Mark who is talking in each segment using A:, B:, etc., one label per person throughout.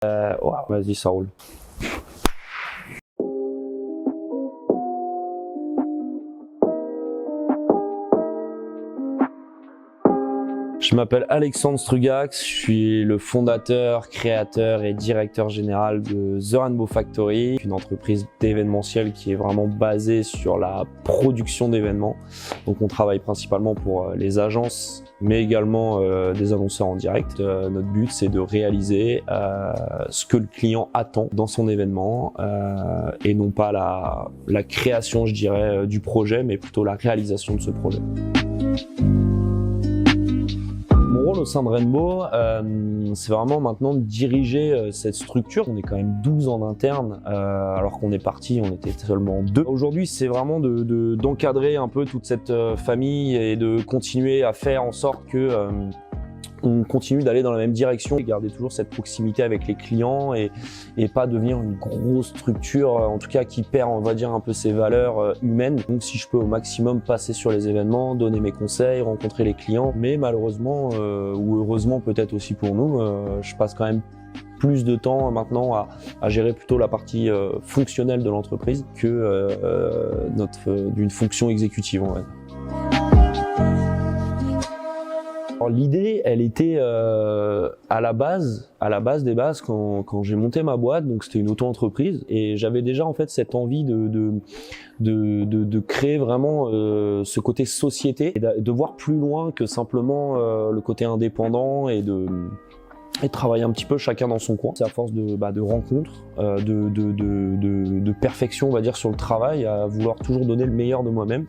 A: Ouais, vas-y, ça roule. Je m'appelle Alexandre Strugax, je suis le fondateur, créateur et directeur général de The Rainbow Factory, une entreprise d'événementiel qui est vraiment basée sur la production d'événements. Donc on travaille principalement pour les agences, mais également des annonceurs en direct. Notre but, c'est de réaliser ce que le client attend dans son événement et non pas la création, je dirais, du projet, mais plutôt la réalisation de ce projet. Mon rôle au sein de Rainbow, c'est vraiment maintenant de diriger cette structure. On est quand même 12 en interne, alors qu'on est parti, on était seulement 2. Aujourd'hui, c'est vraiment d'encadrer un peu toute cette famille et de continuer à faire en sorte que on continue d'aller dans la même direction et garder toujours cette proximité avec les clients et pas devenir une grosse structure, en tout cas qui perd, on va dire, un peu ses valeurs humaines. Donc si je peux au maximum passer sur les événements, donner mes conseils, rencontrer les clients, mais malheureusement ou heureusement peut-être aussi pour nous, je passe quand même plus de temps maintenant à gérer plutôt la partie fonctionnelle de l'entreprise que d'une fonction exécutive, en fait. L'idée, elle était à la base des bases quand j'ai monté ma boîte. Donc c'était une auto-entreprise et j'avais déjà en fait cette envie de créer vraiment ce côté société et de voir plus loin que simplement le côté indépendant et de travailler un petit peu chacun dans son coin. C'est à force de rencontres, de perfection, on va dire, sur le travail, à vouloir toujours donner le meilleur de moi-même,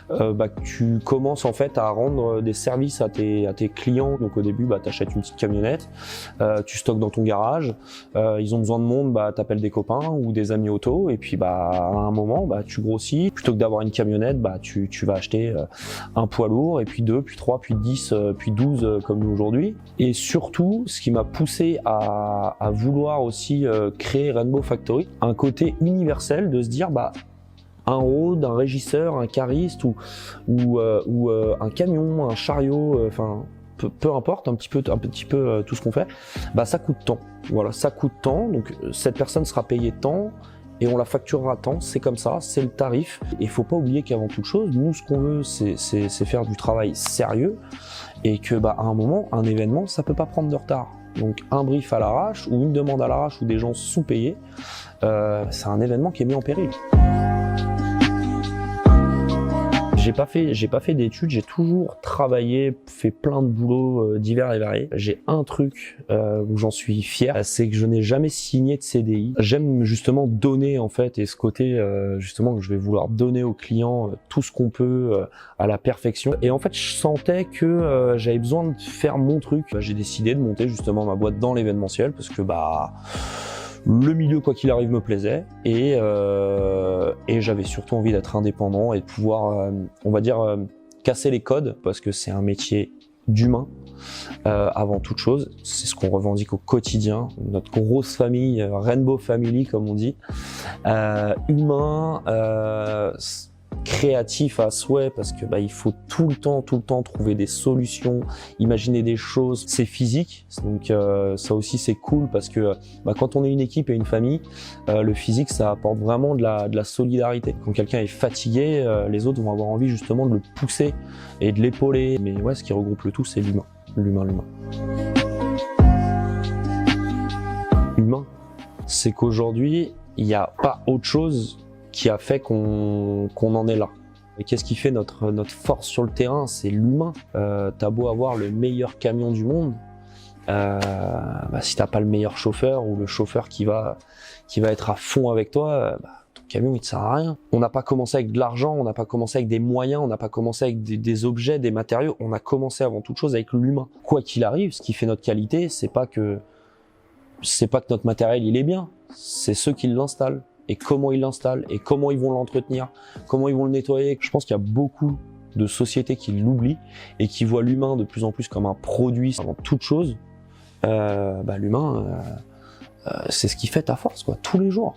A: que tu commences en fait à rendre des services à tes clients. Donc au début, tu achètes une petite camionnette, tu stockes dans ton garage, ils ont besoin de monde, t'appelles des copains ou des amis auto, et puis à un moment, tu grossis. Plutôt que d'avoir une camionnette, tu vas acheter un poids lourd, et puis 2, puis 3, puis 10, puis 12 comme nous aujourd'hui. Et surtout, ce qui m'a poussé à vouloir aussi créer Rainbow Factory, un côté universel de se dire un road, un régisseur, un cariste ou un camion, un chariot, enfin peu importe, un petit peu tout ce qu'on fait, ça coûte tant. Voilà, ça coûte tant, donc cette personne sera payée tant et on la facturera tant, c'est comme ça, c'est le tarif. Et il faut pas oublier qu'avant toute chose, nous ce qu'on veut c'est faire du travail sérieux et que à un moment, un événement, ça peut pas prendre de retard. Donc un brief à l'arrache ou une demande à l'arrache ou des gens sous-payés, c'est un événement qui est mis en péril. J'ai pas fait d'études, j'ai toujours travaillé, fait plein de boulots divers et variés. J'ai un truc où j'en suis fier, c'est que je n'ai jamais signé de CDI. J'aime justement donner en fait, et ce côté justement que je vais vouloir donner aux clients tout ce qu'on peut à la perfection. Et en fait, je sentais que j'avais besoin de faire mon truc. J'ai décidé de monter justement ma boîte dans l'événementiel parce que le milieu, quoi qu'il arrive, me plaisait et j'avais surtout envie d'être indépendant et de pouvoir, on va dire, casser les codes parce que c'est un métier d'humain avant toute chose. C'est ce qu'on revendique au quotidien, notre grosse famille, Rainbow Family comme on dit, humain, créatif à souhait parce que il faut tout le temps trouver des solutions, imaginer des choses. C'est physique, donc ça aussi c'est cool parce que quand on est une équipe et une famille, le physique ça apporte vraiment de la solidarité. Quand quelqu'un est fatigué, les autres vont avoir envie justement de le pousser et de l'épauler. Mais ouais, ce qui regroupe le tout, c'est l'humain. L'humain, c'est qu'aujourd'hui il n'y a pas autre chose qui a fait qu'on en est là. Et qu'est-ce qui fait notre force sur le terrain? C'est l'humain. T'as beau avoir le meilleur camion du monde, si t'as pas le meilleur chauffeur ou le chauffeur qui va être à fond avec toi, ton camion il te sert à rien. On n'a pas commencé avec de l'argent, on n'a pas commencé avec des moyens, on n'a pas commencé avec des objets, des matériaux, on a commencé avant toute chose avec l'humain. Quoi qu'il arrive, ce qui fait notre qualité, c'est pas que notre matériel il est bien, c'est ceux qui l'installent. Et comment ils l'installent, et comment ils vont l'entretenir, comment ils vont le nettoyer. Je pense qu'il y a beaucoup de sociétés qui l'oublient et qui voient l'humain de plus en plus comme un produit avant toute chose. L'humain, c'est ce qui fait ta force, quoi, tous les jours.